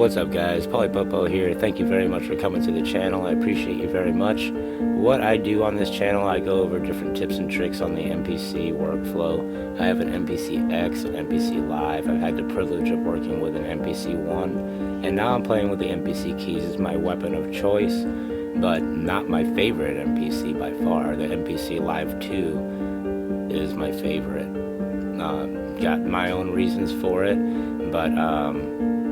What's up guys, Popo here. Thank you very much for coming to the channel. I appreciate you very much. What I do on this channel, I go over different tips and tricks on the MPC workflow. I have an MPC-X, an MPC Live. I've had the privilege of working with an MPC One, and now I'm playing with the MPC keys as my weapon of choice, but not my favorite MPC by far. The MPC Live 2 is my favorite. Got my own reasons for it, but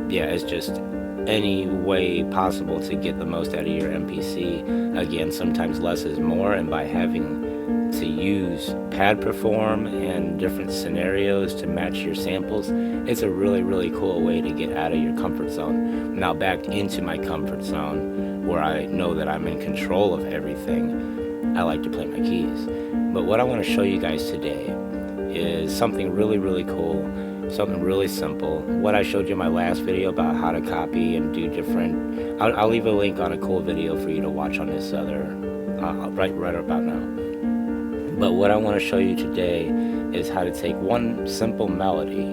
yeah, it's just any way possible to get the most out of your MPC. Again, sometimes less is more, and by having to use pad perform and different scenarios to match your samples, it's a really cool way to get out of your comfort zone. Now back into my comfort zone where I know that I'm in control of everything, I like to play my keys. But what I want to show you guys today is something really cool, something really simple. What I showed you in my last video about how to copy and do different, I'll leave a link on a cool video for you to watch on this other right about now. But what I want to show you today is how to take one simple melody,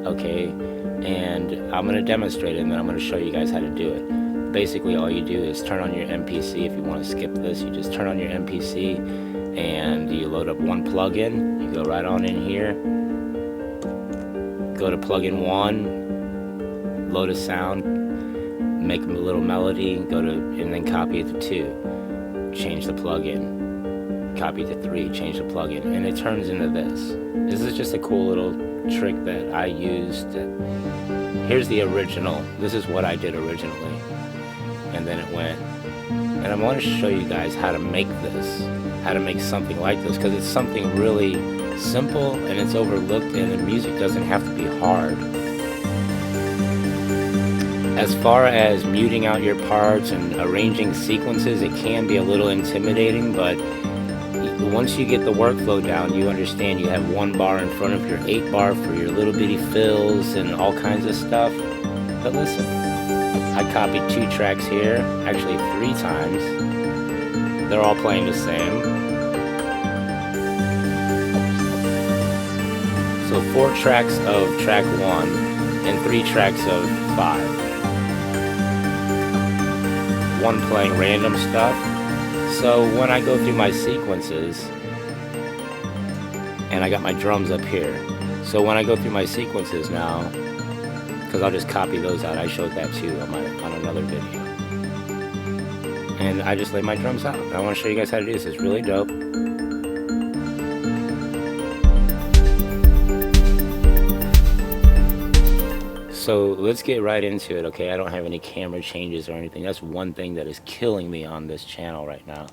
okay, and I'm going to demonstrate it, and then I'm going to show you guys how to do it. Basically all you do is turn on your MPC. If you want to skip this, you just turn on your MPC and you load up one plugin. You go right on in here, go to plugin 1, load a sound, make a little melody, go to, and then copy it to 2, change the plugin, copy it to 3, change the plugin, and it turns into this. This is just a cool little trick that I used. Here's the original. This is what I did originally, and then it went. And I want to show you guys how to make this, how to make something like this, because it's something really simple and it's overlooked, and the music doesn't have to be hard. As far as muting out your parts and arranging sequences, it can be a little intimidating, but once you get the workflow down, you understand you have 1 bar in front of your 8 bar for your little bitty fills and all kinds of stuff. But listen, I copied 2 tracks here, actually 3 times. They're all playing the same. So 4 tracks of track 1 and 3 tracks of 5. 1 playing random stuff. So when I go through my sequences, and I got my drums up here. So when I go through my sequences now, because I'll just copy those out. I showed that too on another video. And I just lay my drums out. I want to show you guys how to do this. It's really dope. So let's get right into it, okay? I don't have any camera changes or anything. That's one thing that is killing me on this channel right now,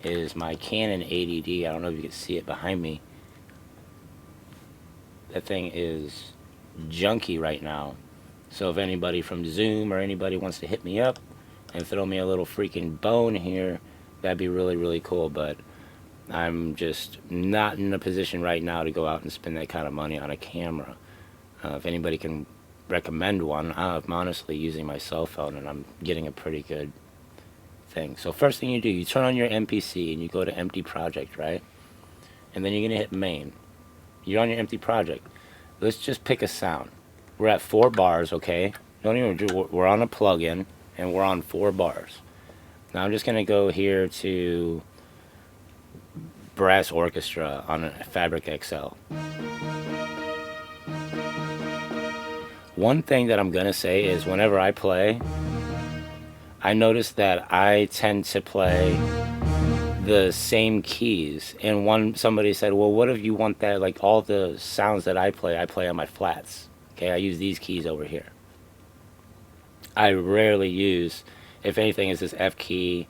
is my Canon 80D. I don't know if you can see it behind me. That thing is junky right now. So if anybody from Zoom or anybody wants to hit me up and throw me a little freaking bone here, that'd be really cool. But I'm just not in a position right now to go out and spend that kind of money on a camera. If anybody can recommend one, I'm honestly using my cell phone and I'm getting a pretty good thing. So first thing you do, you turn on your MPC and you go to empty project, right? And then you're gonna hit main. You're on your empty project. Let's just pick a sound. We're at 4 bars, okay? Don't even do. We're on a plugin and we're on 4 bars. Now I'm just gonna go here to brass orchestra on a Fabric XL. One thing that I'm gonna say is whenever I play, I notice that I tend to play the same keys. And somebody said, well, what if you want that, like all the sounds that I play on my flats. Okay, I use these keys over here. I rarely use, if anything, is this F key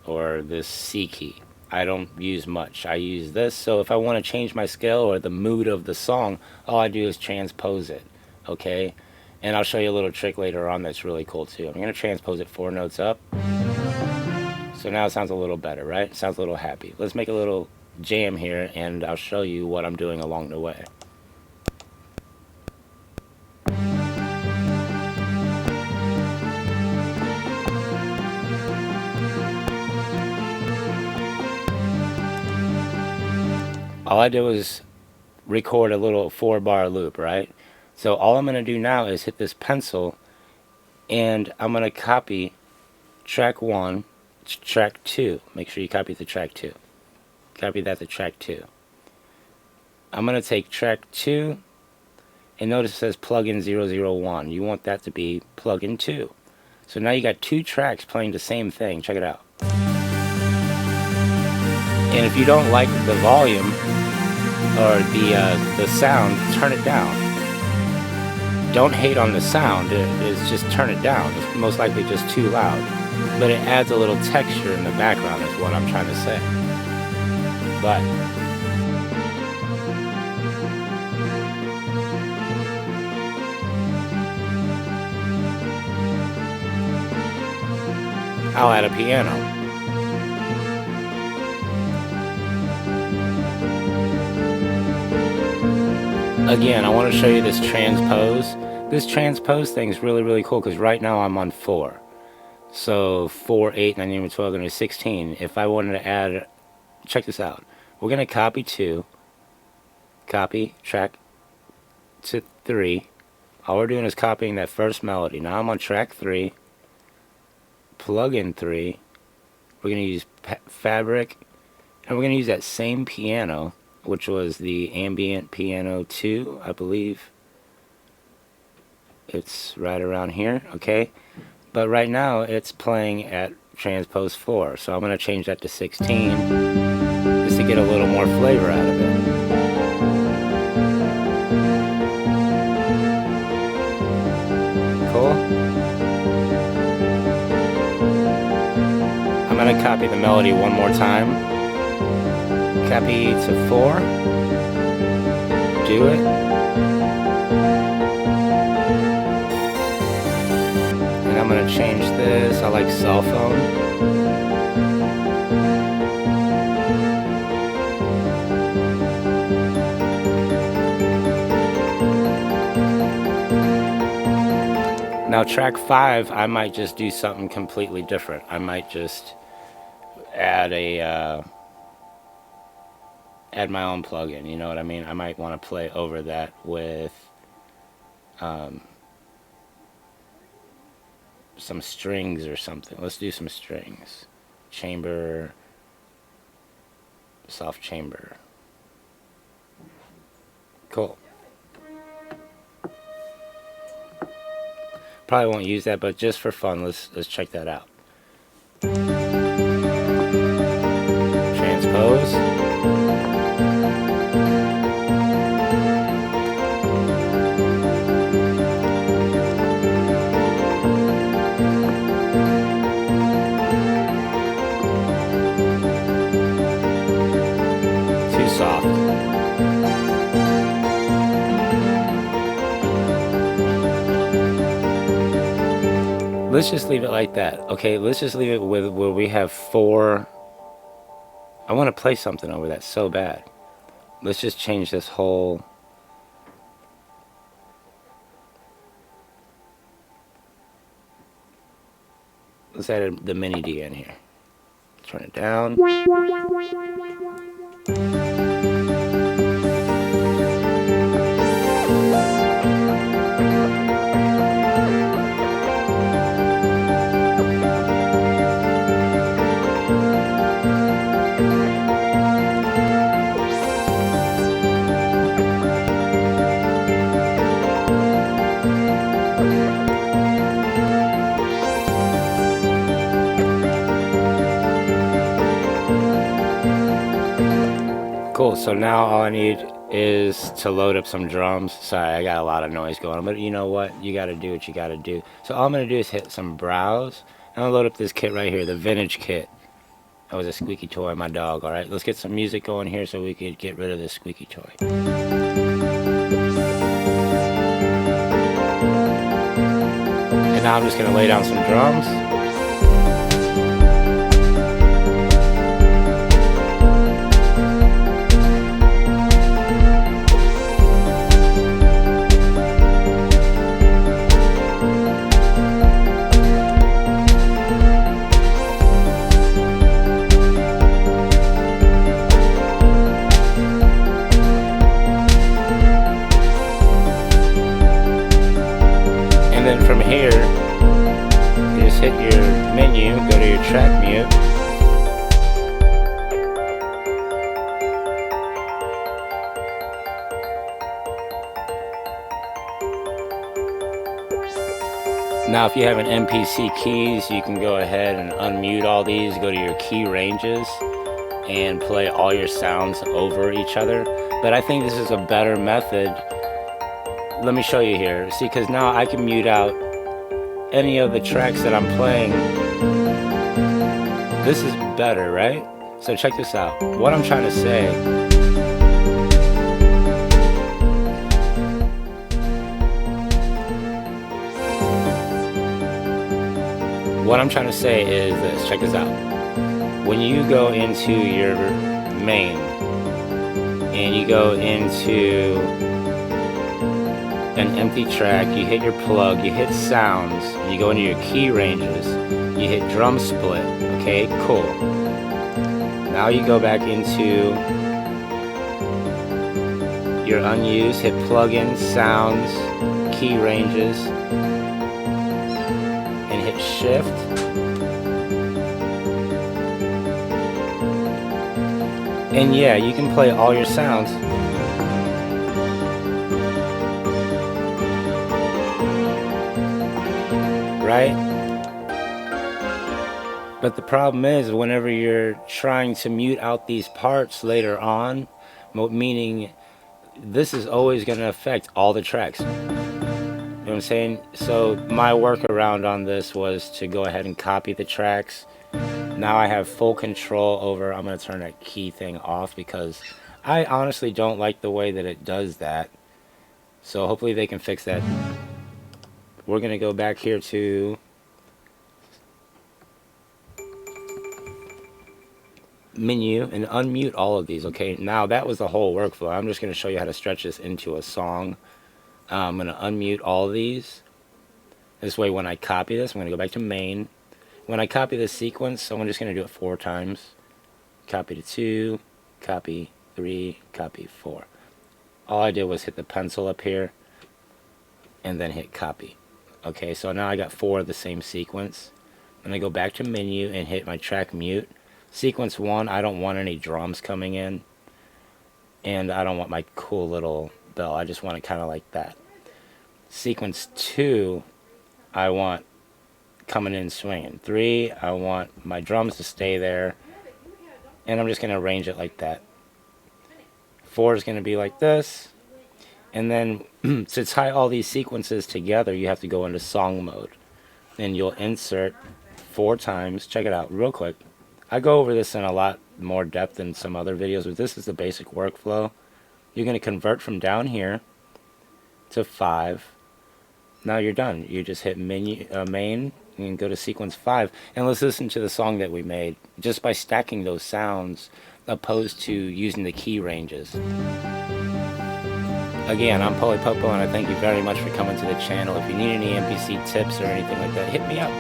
or this C key. I don't use much. I use this, so if I want to change my scale or the mood of the song, all I do is transpose it, okay? And I'll show you a little trick later on that's really cool too. I'm going to transpose it 4 notes up. So now it sounds a little better, right? It sounds a little happy. Let's make a little jam here, and I'll show you what I'm doing along the way. All I did was record a little 4 bar loop, right? So all I'm going to do now is hit this pencil And I'm going to copy track 1 to track 2. Make sure you copy the track 2. Copy that to track 2. I'm going to take track 2, and notice it says plugin 001. You want that to be plugin 2. So now you got 2 tracks playing the same thing. Check it out. And if you don't like the volume or the sound, turn it down. Don't hate on the sound. It's just turn it down. It's most likely just too loud. But it adds a little texture in the background is what I'm trying to say. But I'll add a piano. Again, I want to show you this transpose. This transpose thing is really, really cool because right now I'm on 4. So 4, 8, 9, 11, 12, and 16. If I wanted to add, check this out. We're going to copy 2. Copy track to 3. All we're doing is copying that first melody. Now I'm on track 3. Plug in 3. We're going to use Fabric, and we're going to use that same piano, which was the ambient piano 2, I believe. It's right around here, okay? But right now it's playing at transpose 4, so I'm going to change that to 16 just to get a little more flavor out of it. Cool? I'm going to copy the melody one more time. Copy to 4. Do it. And I'm going to change this. I like cell phone. Now track 5, I might just do something completely different. I might just add add my own plugin, you know what I mean? I might want to play over that with some strings or something. Let's do some strings. Chamber, soft chamber. Cool. Probably won't use that, but just for fun, let's check that out. Transpose. Too soft. Let's just leave it like that. Okay, let's just leave it with where we have 4. I want to play something over that so bad. Let's just change this whole. Let's add the mini D in here. Turn it down. Cool, so now all I need is to load up some drums. Sorry, I got a lot of noise going on, but you know what? You gotta do what you gotta do. So all I'm gonna do is hit some browse. I'm gonna load up this kit right here, the vintage kit. That was a squeaky toy, my dog. Alright, let's get some music going here so we can get rid of this squeaky toy. And now I'm just gonna lay down some drums. And then from here, just hit your menu, go to your track mute. Now if you have an MPC keys, you can go ahead and unmute all these, go to your key ranges, and play all your sounds over each other. But I think this is a better method. Let me show you here. See, because now I can mute out any of the tracks that I'm playing. This is better, right? So check this out. What I'm trying to say, is this. Check this out. When you go into your main and you go into an empty track, you hit your plug, you hit sounds, and you go into your key ranges, you hit drum split. Okay, cool. Now you go back into your unused, hit plugins, sounds, key ranges, and hit shift. And yeah, you can play all your sounds. Right? But the problem is, whenever you're trying to mute out these parts later on, meaning this is always going to affect all the tracks. You know what I'm saying? So my workaround on this was to go ahead and copy the tracks. Now I have full control over, I'm going to turn that key thing off because I honestly don't like the way that it does that. So hopefully they can fix that. We're going to go back here to menu and unmute all of these. Okay, now that was the whole workflow. I'm just going to show you how to stretch this into a song. I'm going to unmute all of these. This way when I copy this, I'm going to go back to main. When I copy this sequence, I'm just going to do it 4 times. Copy to 2, copy 3, copy 4. All I did was hit the pencil up here and then hit copy. Okay, so now I got 4 of the same sequence. I'm going to go back to menu and hit my track mute. Sequence 1, I don't want any drums coming in. And I don't want my cool little bell. I just want it kind of like that. Sequence 2, I want coming in swinging. 3, I want my drums to stay there, and I'm just going to arrange it like that. 4 is going to be like this, and then to tie all these sequences together, you have to go into song mode, and you'll insert 4 times. Check it out real quick. I go over this in a lot more depth than some other videos, but this is the basic workflow. You're going to convert from down here to 5. Now you're done. You just hit menu, main, and go to sequence 5, and let's listen to the song that we made just by stacking those sounds opposed to using the key ranges. Again, I'm Polypopo, and I thank you very much for coming to the channel. If you need any MPC tips or anything like that, hit me up.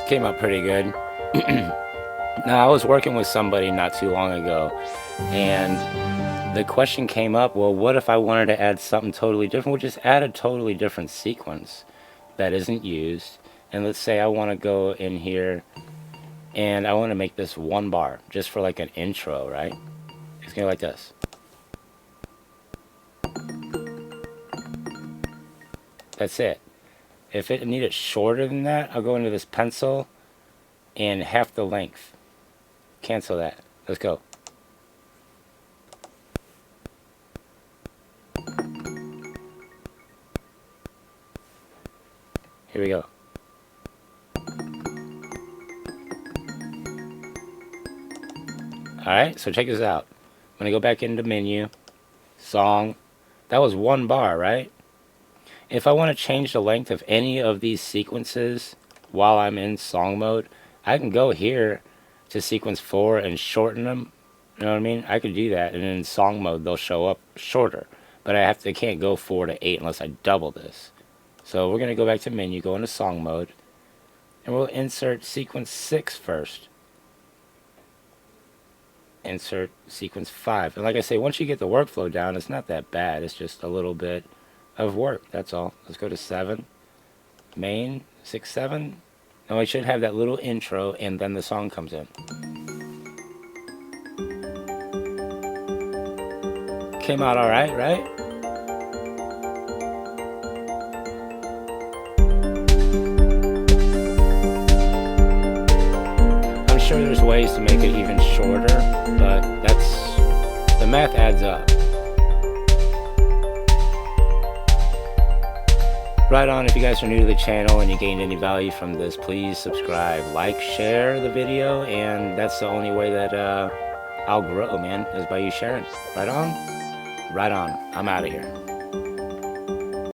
Came out pretty good. Now, I was working with somebody not too long ago, and the question came up, well, what if I wanted to add something totally different? We'll just add a totally different sequence that isn't used. And let's say I want to go in here and I want to make this 1 bar just for like an intro, right? It's going to go like this. That's it. If it needed shorter than that, I'll go into this pencil and half the length. Cancel that. Let's go. Here we go. Alright, so check this out. I'm going to go back into menu, song. That was 1 bar, right? If I want to change the length of any of these sequences while I'm in song mode, I can go here to sequence 4 and shorten them. You know what I mean? I could do that, and in song mode they'll show up shorter. But I can't go 4 to 8 unless I double this. So we're going to go back to menu, go into song mode, and we'll insert sequence 6 first. Insert sequence 5. And like I say, once you get the workflow down, it's not that bad. It's just a little bit of work, that's all. Let's go to 7. Main, 6, 7. Now I should have that little intro, and then the song comes in. Came out alright, right? I'm sure there's ways to make it even shorter, but the math adds up. Right on. If you guys are new to the channel and you gained any value from this, please subscribe, like, share the video, and that's the only way that I'll grow, man, is by you sharing. Right on? Right on. I'm out of here.